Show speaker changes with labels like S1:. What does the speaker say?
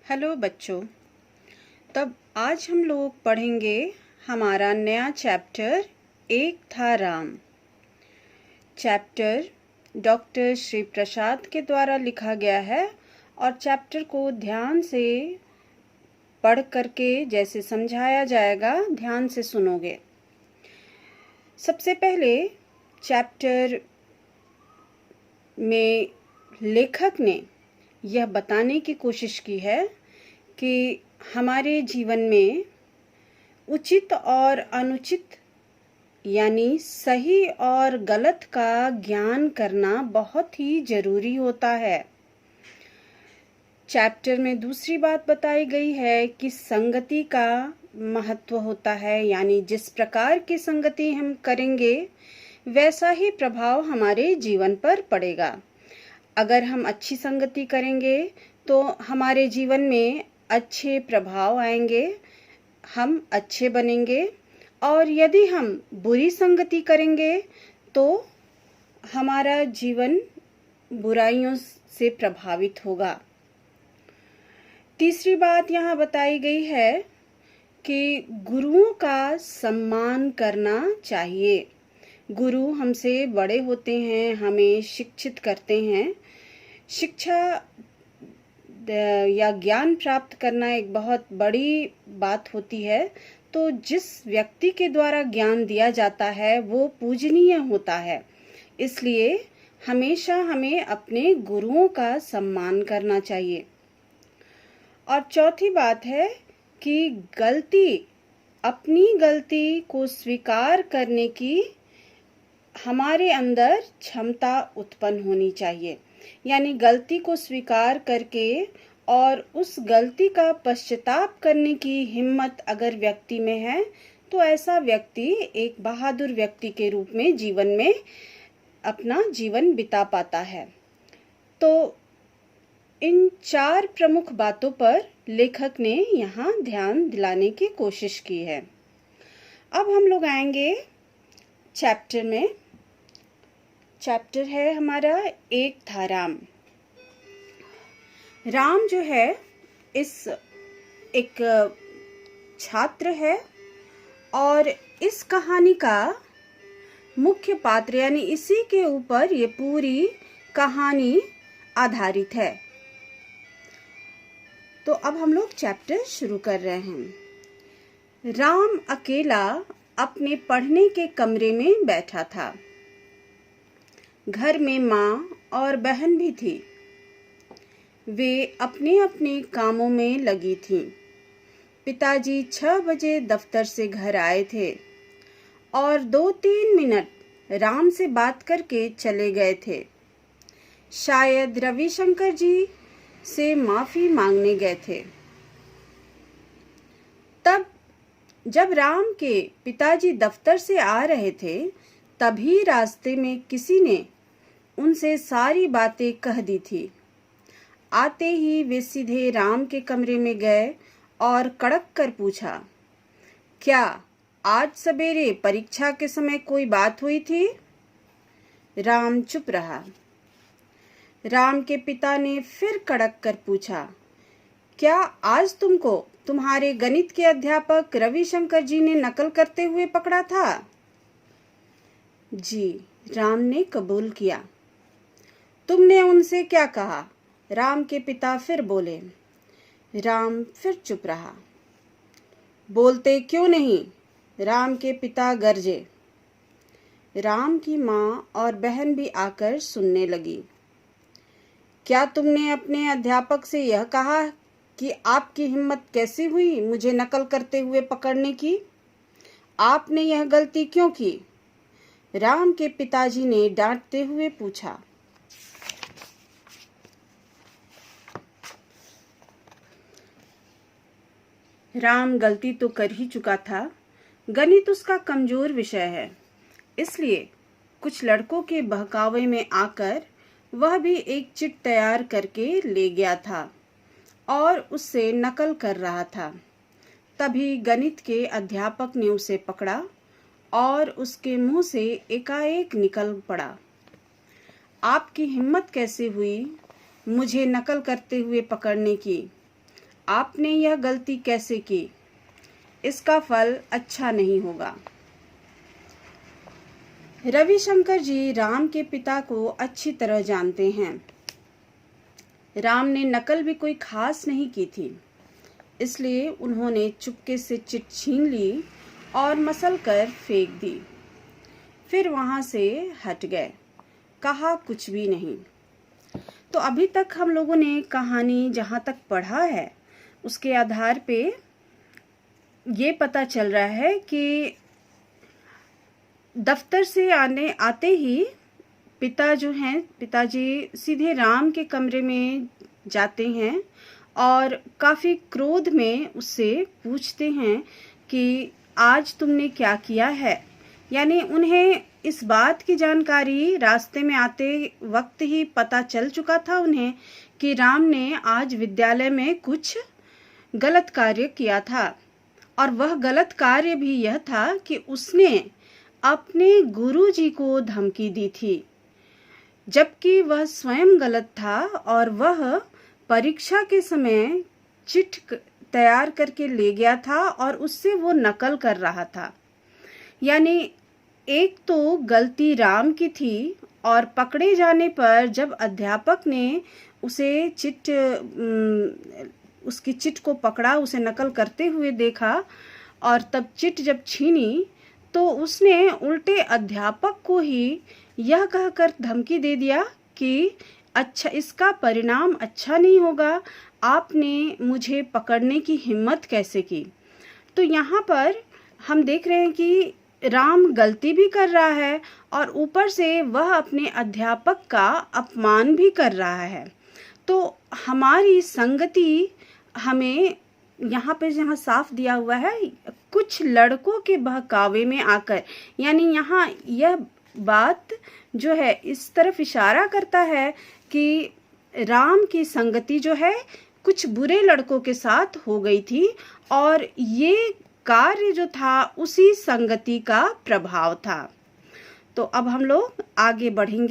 S1: Hello बच्चों। तब आज हम लोग पढ़ेंगे हमारा नया चैप्टर एक था राम। चैप्टर डॉक्टर श्री प्रसाद के द्वारा लिखा गया है और चैप्टर को ध्यान से पढ़ करके जैसे समझाया जाएगा ध्यान से सुनोगे। सबसे पहले चैप्टर में लेखक ने यह बताने की कोशिश की है कि हमारे जीवन में उचित और अनुचित यानी सही और गलत का ज्ञान करना बहुत ही जरूरी होता है। चैप्टर में दूसरी बात बताई गई है कि संगति का महत्व होता है, यानी जिस प्रकार की संगति हम करेंगे वैसा ही प्रभाव हमारे जीवन पर पड़ेगा। अगर हम अच्छी संगति करेंगे तो हमारे जीवन में अच्छे प्रभाव आएंगे, हम अच्छे बनेंगे, और यदि हम बुरी संगति करेंगे तो हमारा जीवन बुराइयों से प्रभावित होगा। तीसरी बात यहाँ बताई गई है कि गुरुओं का सम्मान करना चाहिए। गुरु हमसे बड़े होते हैं, हमें शिक्षित करते हैं। शिक्षा या ज्ञान प्राप्त करना एक बहुत बड़ी बात होती है, तो जिस व्यक्ति के द्वारा ज्ञान दिया जाता है वो पूजनीय होता है। इसलिए हमेशा हमें अपने गुरुओं का सम्मान करना चाहिए। और चौथी बात है कि अपनी गलती को स्वीकार करने की हमारे अंदर क्षमता उत्पन्न होनी चाहिए, यानी गलती को स्वीकार करके और उस गलती का पश्चाताप करने की हिम्मत अगर व्यक्ति में है तो ऐसा व्यक्ति एक बहादुर व्यक्ति के रूप में जीवन में अपना जीवन बिता पाता है। तो इन 4 प्रमुख बातों पर लेखक ने यहाँ ध्यान दिलाने की कोशिश की है। अब हम लोग आएंगे चैप्टर में। चैप्टर है हमारा एक था राम। राम जो है एक छात्र है और इस कहानी का मुख्य पात्र यानी इसी के ऊपर ये पूरी कहानी आधारित है। तो अब हम लोग चैप्टर शुरू कर रहे हैं। राम अकेला अपने पढ़ने के कमरे में बैठा था। घर में माँ और बहन भी थी। वे अपने अपने कामों में लगी थीं। पिताजी 6 बजे दफ्तर से घर आए थे और 2-3 मिनट राम से बात करके चले गए थे। शायद रविशंकर जी से माफी मांगने गए थे। तब जब राम के पिताजी दफ्तर से आ रहे थे तभी रास्ते में किसी ने उनसे सारी बातें कह दी थी। आते ही वे सीधे राम के कमरे में गए और कड़क कर पूछा, क्या आज सवेरे परीक्षा के समय कोई बात हुई थी? राम चुप रहा। राम के पिता ने फिर कड़क कर पूछा, क्या आज तुमको तुम्हारे गणित के अध्यापक रविशंकर जी ने नकल करते हुए पकड़ा था? जी, राम ने कबूल किया। तुमने उनसे क्या कहा? राम के पिता फिर बोले। राम फिर चुप रहा। बोलते क्यों नहीं? राम के पिता गरजे। राम की माँ और बहन भी आकर सुनने लगी। क्या तुमने अपने अध्यापक से यह कहा कि आपकी हिम्मत कैसे हुई मुझे नकल करते हुए पकड़ने की? आपने यह गलती क्यों की? राम के पिताजी ने डांटते हुए पूछा। राम गलती तो कर ही चुका था। गणित उसका कमजोर विषय है, इसलिए कुछ लड़कों के बहकावे में आकर वह भी एक चिट तैयार करके ले गया था और उससे नकल कर रहा था। तभी गणित के अध्यापक ने उसे पकड़ा और उसके मुंह से एकाएक निकल पड़ा, आपकी हिम्मत कैसे हुई मुझे नकल करते हुए पकड़ने की? आपने यह गलती कैसे की? इसका फल अच्छा नहीं होगा। रविशंकर जी राम के पिता को अच्छी तरह जानते हैं। राम ने नकल भी कोई खास नहीं की थी, इसलिए उन्होंने चुपके से चिट छीन ली और मसल कर फेंक दी। फिर वहां से हट गए, कहा कुछ भी नहीं। तो अभी तक हम लोगों ने कहानी जहां तक पढ़ा है उसके आधार पे ये पता चल रहा है कि दफ्तर से आते ही पिताजी सीधे राम के कमरे में जाते हैं और काफ़ी क्रोध में उससे पूछते हैं कि आज तुमने क्या किया है। यानी उन्हें इस बात की जानकारी रास्ते में आते वक्त ही पता चल चुका था उन्हें कि राम ने आज विद्यालय में कुछ गलत कार्य किया था, और वह गलत कार्य भी यह था कि उसने अपने गुरुजी को धमकी दी थी, जबकि वह स्वयं गलत था और वह परीक्षा के समय चिट तैयार करके ले गया था और उससे वो नकल कर रहा था। यानी एक तो गलती राम की थी और पकड़े जाने पर जब अध्यापक ने उसे उसकी चिट को पकड़ा, उसे नकल करते हुए देखा और तब चिट जब छीनी तो उसने उल्टे अध्यापक को ही यह कहकर धमकी दे दिया कि अच्छा, इसका परिणाम अच्छा नहीं होगा, आपने मुझे पकड़ने की हिम्मत कैसे की। तो यहाँ पर हम देख रहे हैं कि राम गलती भी कर रहा है और ऊपर से वह अपने अध्यापक का अपमान भी कर रहा है। तो हमारी संगति हमें यहाँ पे जहाँ साफ दिया हुआ है, कुछ लड़कों के बहकावे में आकर, यानी यहाँ यह बात जो है इस तरफ इशारा करता है कि राम की संगति जो है कुछ बुरे लड़कों के साथ हो गई थी और ये कार्य जो था उसी संगति का प्रभाव था। तो अब हम लोग आगे बढ़ेंगे।